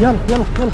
Gel, gel, gel.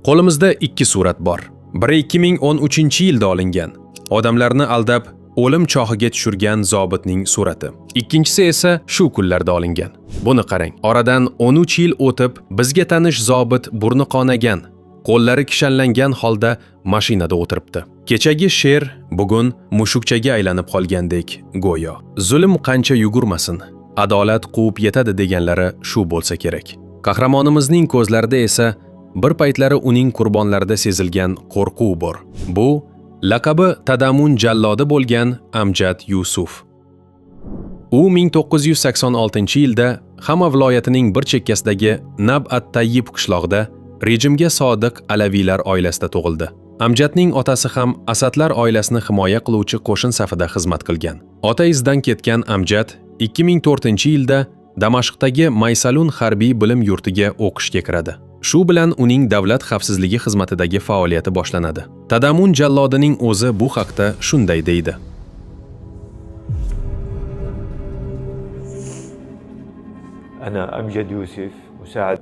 Qo'limizda ikki surat bor. Biri 2013-yilda olingan. Odamlarni aldab, o'lim chohiga tushirgan zobitning surati. Ikkinchisi esa shu kunlarda olingan. Buni qarang. Oradan 13 yil o'tib, bizga tanish zobit burni qonagan, qo'llari kishanlangan holda mashinada o'tiribdi. Kechagi sher bugun mushukchaga aylanib qolgandek go'yo. Zulm qancha yugurmasin, adolat quvib yetadi deganlari shu bo'lsa kerak. Qahramonimizning ko'zlarida esa bir paytlari uning qurbonlarida sezilgan qo'rquv bor. Bu laqabi Tadamun jallodi bo'lgan Amjad Yusuf. U 1986-yilda Hama viloyatining bir chekkasidagi Nab at-Tayyib qishlog'ida rejimga sodiq alaviylar oilasida tug'ildi. Amjadning otasi ham Asadlar oilasini himoya qiluvchi qo'shin safida xizmat qilgan. Ota izidan ketgan Amjad 2004-yilda Damashqdagi Maysalun harbiy bilim yurtiga o'qishga kiradi. Shu bilan uning davlat xavfsizligi xizmatidagi faoliyati boshlanadi. Tadamun jallodining o'zi bu haqda shunday deydi.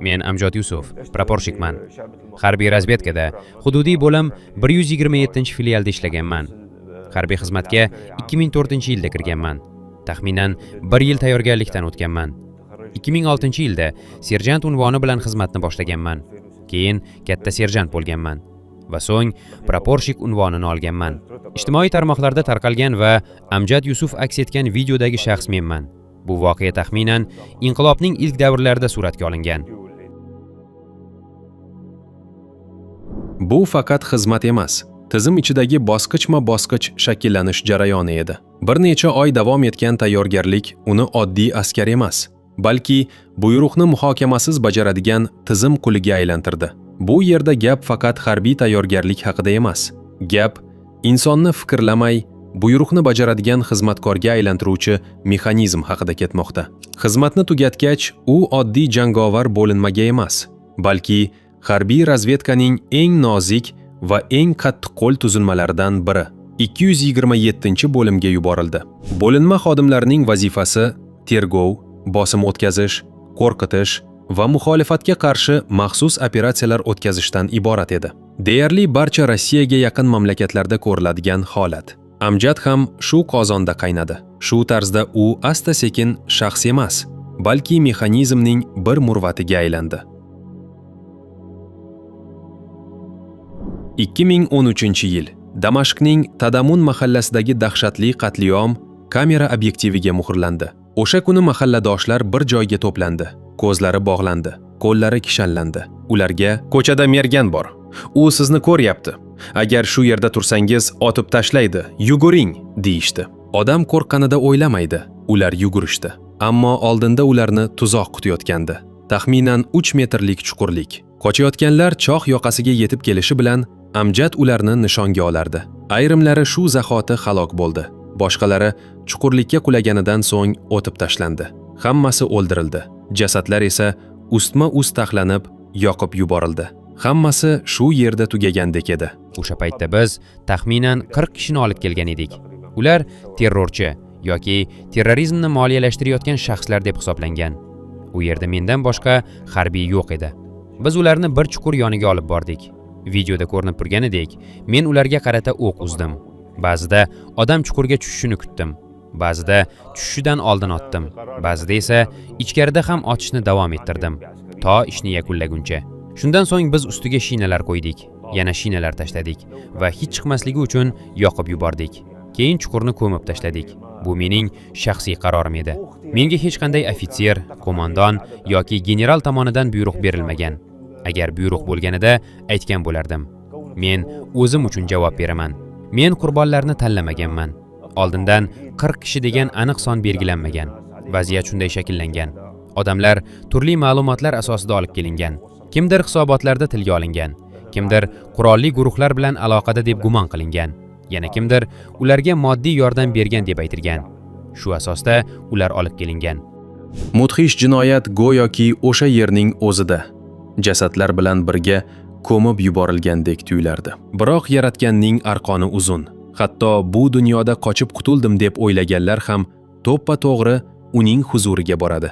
Men Amjad Yusuf, praporshikman. Harbiy razvedkada hududiy bo'lim 127-filialda ishlaganman. Harbiy xizmatga 2004-yilda kirganman. Taxminan 1 yil tayyorgarlikdan o'tganman. 2006-yilda serjant unvoni bilan xizmatni boshlaganman. Keyin katta serjant bo'lganman va so'ng praporshik unvonini olganman. Ijtimoiy tarmoqlarda tarqalgan va Amjad Yusuf aks etgan videodagi shaxs menman. Bu voqea taxminan inqilobning ilk davrlarida suratga olingan. Bu faqat xizmat emas, tizim ichidagi bosqichma-bosqich shakllanish jarayoni edi. Bir necha oy davom etgan tayyorgarlik uni oddiy askar emas, balki buyruqni muhokamasiz bajaradigan tizim quliga aylantirdi. Bu yerda gap faqat harbiy tayyorgarlik haqida emas. Gap insonni fikrlamay, buyruqni bajaradigan xizmatkorga aylantiruvchi mexanizm haqida ketmoqda. Xizmatni tugatgach, u oddiy jangovar bo'linmaga emas, balki harbiy razvedkaning eng nozik va eng qattiqqo'l tuzilmalaridan biri 227-bo'limga yuborildi. Bo'linma xodimlarining vazifasi tergov, bosim o'tkazish, qo'rqitish va muxolifatga qarshi maxsus operatsiyalar o'tkazishdan iborat edi. Deyarli barcha Rossiyaga yaqin mamlakatlarda ko'riladigan holat. Amjad ham shu qozonda qaynadi. Shu tarzda u asta-sekin shaxs emas, balki mexanizmning bir murvatiga aylandi. 2013-yil Damashqning Tadamun mahallasidagi dahshatli qatliam kamera obyektiviga muhrlandi. O'sha kuni mahalladoshlar bir joyga to'plandi. Ko'zlari bog'landi, qo'llari kishanlandi. Ularga ko'chada mergan bor. U sizni ko'ryapti. Agar shu yerda tursangiz, otib tashlaydi. Yuguring, deyishdi. Odam qo'rqqanida o'ylamaydi. Ular yugurishdi. Ammo oldinda ularni tuzoq kutayotgandi. Taxminan 3 metrlik chuqurlik. Qochayotganlar choq yoqasiga yetib kelishi bilan Amjad ularni nishonga olardi. Ayrimlari shu zahoti halok bo'ldi. Boshqalari chuqurlikka qulaganidan so'ng o'tib tashlandi. Hammasi o'ldirildi. Jasadlar esa ustma-ust taxlanib, yoqib yuborildi. Hammasi shu yerda tugagandek edi. O'sha paytda biz taxminan 40 kishini olib kelgan edik. Ular terrorchi yoki terrorizmni moliyalashtirayotgan shaxslar deb hisoblangan. U yerda mendan boshqa harbiy yo'q edi. Biz ularni bir chuqur yoniga olib bordik. Videoda ko'rinib turganidek, men ularga qarata o'q uzdim. Ba'zida odam chuqurga tushishini kutdim. Ba'zida tushishidan oldin otdim. Ba'zida esa ichkarida ham otishni davom ettirdim, to ishni yakunlaguncha. Shundan so'ng biz ustiga shinalar qo'ydik, yana shinalar tashladik va hech chiqmasligi uchun yoqib yubordik. Keyin chuqurni ko'mib tashladik. Bu mening shaxsiy qarorim edi. Menga hech qanday ofitser, qo'mondon yoki general tomonidan buyruq berilmagan. Agar buyruq bo'lganida aytgan bo'lardim. Men o'zim uchun javob beraman. Men qurbonlarni tanlamaganman. Oldindan 40 kishi degan aniq son belgilanmagan. Vaziyat shunday shakllangan. Odamlar turli ma'lumotlar asosida olib kelingan. Kimdir hisobotlarda tilga olingan, kimdir qurolli guruhlar bilan aloqada deb gumon qilingan, yana kimdir ularga moddiy yordam bergan deb aytilgan. Shu asosda ular olib kelingan. Mudhish jinoyat go'yoki o'sha yerning o'zida jasadlar bilan birga ko'mib yuborilgandek tuyulardi. Biroq yaratganning arqoni uzun. Hatto bu dunyoda qochib qutuldim deb o'ylaganlar ham to'ppa-to'g'ri uning huzuriga boradi.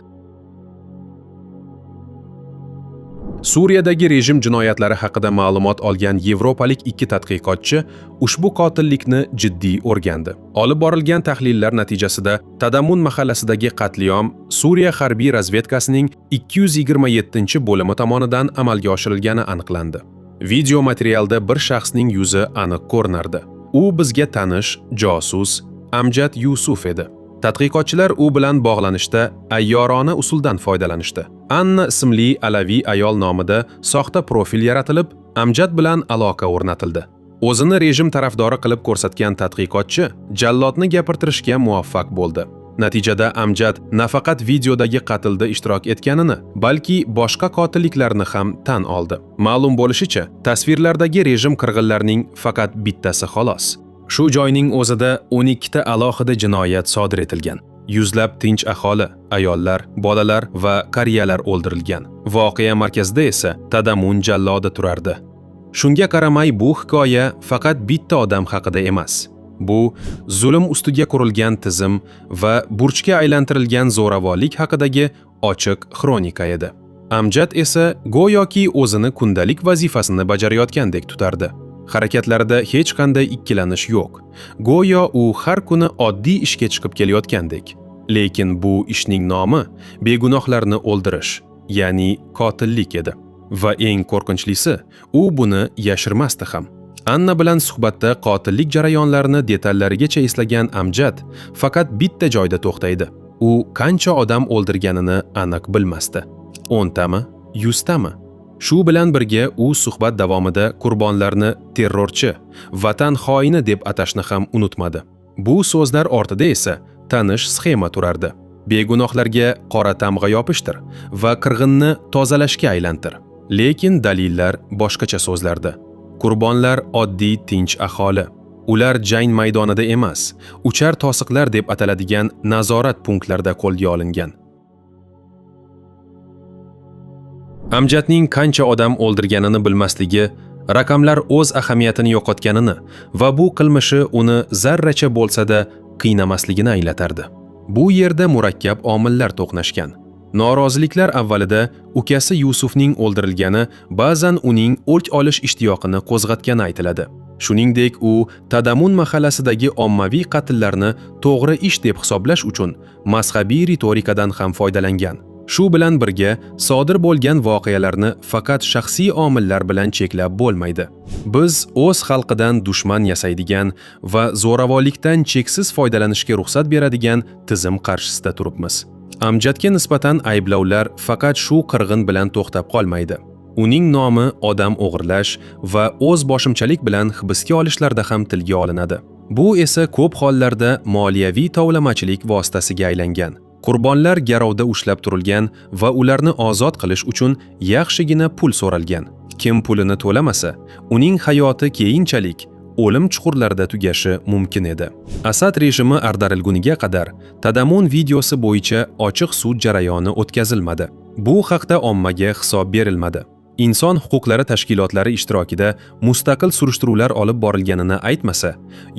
Suriyadagi rejim jinoyatlari haqida ma'lumot olgan yevropalik ikki tadqiqotchi ushbu qotillikni jiddiy o'rgandi. Olib borilgan tahlillar natijasida Tadamun mahallasidagi qatliam Suriya harbiy razvedkasining 227-bo'limi tomonidan amalga oshirilgani aniqlandi. Video materialda bir shaxsning yuzi aniq ko'rinardi. U bizga tanish josus Amjad Yusuf edi. Tadqiqotchilar u bilan bog'lanishda ayyorona usuldan foydalanishdi. Anna ismli alaviy ayol nomida soxta profil yaratilib, Amjad bilan aloqa o'rnatildi. O'zini rejim tarafdori qilib ko'rsatgan tadqiqotchi jallodni gapirtirishga muvaffaq bo'ldi. Natijada Amjad nafaqat videodagi qatlda ishtirok etganini, balki boshqa qotilliklarni ham tan oldi. Ma'lum bo'lishicha, tasvirlardagi rejim qirg'inlarining faqat bittasi xolos. Shu joyning o'zida 12 ta alohida jinoyat sodir etilgan. Yuzlab tinch aholi, ayollar, bolalar va qariyalar o'ldirilgan. Voqea markazida esa Tadamun jallodi turardi. Shunga qaramay bu hikoya faqat bitta odam haqida emas. Bu zulm ustiga qurilgan tizim va burchga aylantirilgan zo'ravonlik haqidagi ochiq xronika edi. Amjad esa go'yoki o'zini kundalik vazifasini bajarayotgandek tutardi. Harakatlarida hech qanday ikkilanish yo'q. Go'yo u har kuni oddiy ishga chiqib kelayotgandek. Lekin bu ishning nomi begunohlarni o'ldirish, ya'ni qotillik edi. Va eng qo'rqinchlisi, u buni yashirmasdi ham. Anna bilan suhbatda qotillik jarayonlarini detallarigacha eslagan Amjad faqat bitta joyda to'xtaydi. U qancha odam o'ldirganini aniq bilmasdi. 10 tami, 100 tami? Shu bilan birga u suhbat davomida qurbonlarni terrorchi, vatan xoini deb atashni ham unutmadi. Bu so'zlar ortida esa tanish sxema turardi. Begunohlarga qora tamg'a yopishtir va qirg'inni tozalashga aylantir. Lekin dalillar boshqacha so'zlarda. Qurbonlar oddiy tinch aholi. Ular jang maydonida emas, uchar to'siqlar deb ataladigan nazorat punktlarida qo'lga olingan. Amjadning qancha odam o'ldirganini bilmasligi, raqamlar o'z ahamiyatini yo'qotganini va bu qilmishi uni zarracha bo'lsa-da qiynamasligini anglatardi. Bu yerda murakkab omillar to'qnashgan. Noroziliklar avvalida ukasi Yusufning o'ldirilgani ba'zan uning o'lk olish ishtiyoqini qo'zg'atgani aytiladi. Shuningdek, u Tadamun mahallasidagi ommaviy qatllarni to'g'ri ish deb hisoblash uchun mazhabiy ritorikadan ham foydalangan. Shu bilan birga sodir bo'lgan voqealarni faqat shaxsiy omillar bilan cheklab bo'lmaydi. Biz o'z xalqidan dushman yasaydigan va zo'ravonlikdan cheksiz foydalanishga ruxsat beradigan tizim qarshisida turibmiz. Amjadga nisbatan ayblovlar faqat shu qirg'in bilan to'xtab qolmaydi. Uning nomi odam o'g'irlash va o'z boshimchalik bilan hibsga olishlarda ham tilga olinadi. Bu esa ko'p hollarda moliyaviy tovlamachilik vositasiga aylangan. Qurbonlar garovda ushlab turilgan va ularni ozod qilish uchun yaxshigina pul so'ralgan. Kim pulini to'lamasa, uning hayoti keyinchalik o'lim chuqurlarida tugashi mumkin edi. Asad rejimi ag'darilguniga qadar Tadamun videosi bo'yicha ochiq sud jarayoni o'tkazilmadi. Bu haqda ommaga hisob berilmadi. Inson huquqlari tashkilotlari ishtirokida mustaqil surishtiruvlar olib borilganini aytmasa,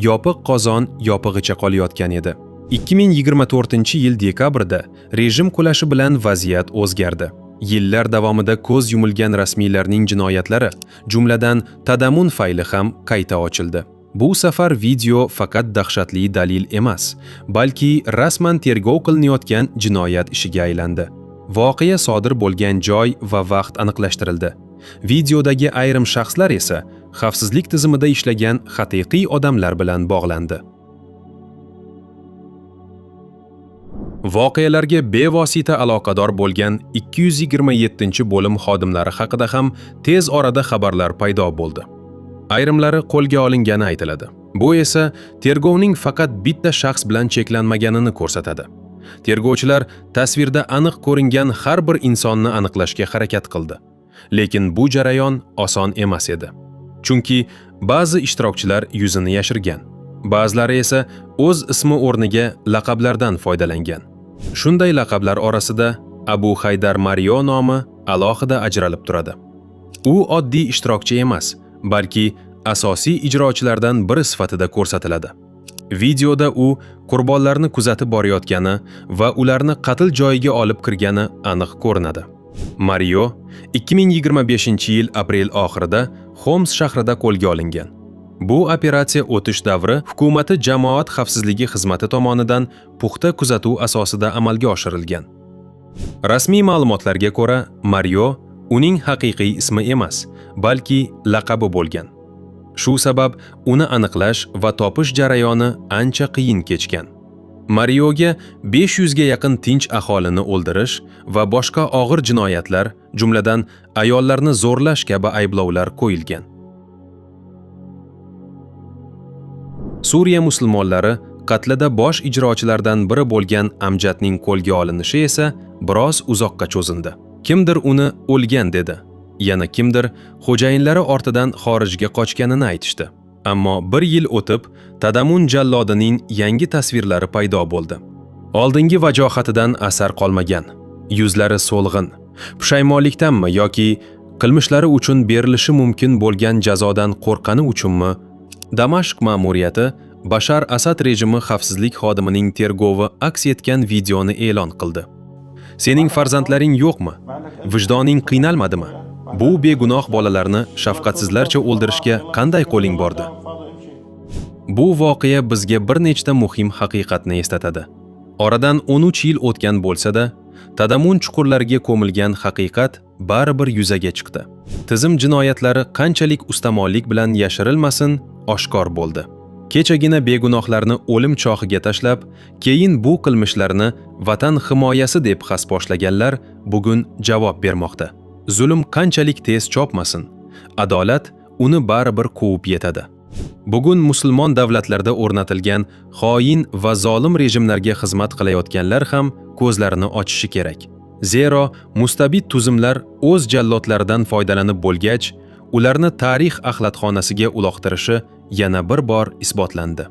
yopiq qozon yopig'icha qolayotgan edi. 2024-yil dekabrda rejim qulashi bilan vaziyat o'zgardi. Yillar davomida ko'z yumilgan rasmiylarning jinoyatlari, jumladan Tadamun fayli ham qayta ochildi. Bu safar video faqat dahshatli dalil emas, balki rasman tergov qilinayotgan jinoyat ishiga aylandi. Voqea sodir bo'lgan joy va vaqt aniqlashtirildi. Videodagi ayrim shaxslar esa xavfsizlik tizimida ishlagan haqiqiy odamlar bilan bog'landi. Voqealarga bevosita aloqador bo'lgan 227-bo'lim xodimlari haqida ham tez orada xabarlar paydo bo'ldi. Ayrimlari qo'lga olingani aytiladi. Bu esa tergovning faqat bitta shaxs bilan cheklanmaganini ko'rsatadi. Tergovchilar tasvirda aniq ko'ringan har bir insonni aniqlashga harakat qildi. Lekin bu jarayon oson emas edi. Chunki ba'zi ishtirokchilar yuzini yashirgan. Ba'zilari esa o'z ismi o'rniga laqablardan foydalangan. Shunday laqablar orasida Abu Haydar Mario nomi alohida ajralib turadi. U oddiy ishtirokchi emas, balki asosiy ijrochilardan biri sifatida ko'rsatiladi. Videoda u qurbonlarni kuzatib borayotgani va ularni qatl joyiga olib kirgani aniq ko'rinadi. Mario 2025-yil aprel oxirida Xoms shahrida qo'lga olingan. Bu operatsiya o'tish davri hukumati jamoat xavfsizligi xizmati tomonidan puxta kuzatuv asosida amalga oshirilgan. Rasmiy ma'lumotlarga ko'ra, Mario uning haqiqiy ismi emas, balki laqabi bo'lgan. Shu sabab uni aniqlash va topish jarayoni ancha qiyin kechgan. Marioga 500 ga yaqin tinch aholini o'ldirish va boshqa og'ir jinoyatlar, jumladan ayollarni zo'rlash kabi ayblovlar qo'yilgan. Suriya musulmonlari qatlida bosh ijrochilardan biri bo'lgan Amjadning qo'lga olinishi esa biroz uzoqqa cho'zildi. Kimdir uni o'lgan dedi. Yana kimdir xo'jayinlari ortidan xorijga qochganini aytishdi. Ammo bir yil o'tib, Tadamun jallodining yangi tasvirlari paydo bo'ldi. Oldingi vajohatidan asar qolmagan, yuzlari so'lg'in. Pushaymonlikdanmi yoki qilmishlari uchun berilishi mumkin bo'lgan jazodan qo'rqqani uchunmi? Damashq ma'muriyati Bashar Asad rejimi xavfsizlik xodimining tergovi aks etgan videoni e'lon qildi. Sening farzandlaring yo'qmi? Vijdoning qiynalmadimi? Bu begunoh bolalarni shafqatsizlarcha o'ldirishga qanday qo'ling bordi? Bu voqea bizga bir nechta muhim haqiqatni eslatadi. Oradan 13 yil o'tgan bo'lsa-da, Tadamun chuqurlariga ko'milgan haqiqat baribir yuzaga chiqdi. Tizim jinoyatlari qanchalik ustamonlik bilan yashirilmasin, oshkor bo'ldi. Kechagina begunohlarni o'lim chohiga tashlab, keyin bu qilmishlarni vatan himoyasi deb xasboshlaganlar bugun javob bermoqda. Zulm qanchalik tez chopmasin, adolat uni baribir quvib yetadi. Bugun musulmon davlatlarda o'rnatilgan xoin va zolim rejimlarga xizmat qilayotganlar ham ko'zlarini ochishi kerak. Zero mustabid tuzumlar o'z jallodlaridan foydalanib bo'lgach, ularni tarix axlatxonasiga uloqtirishi yana bir bor isbotlandi.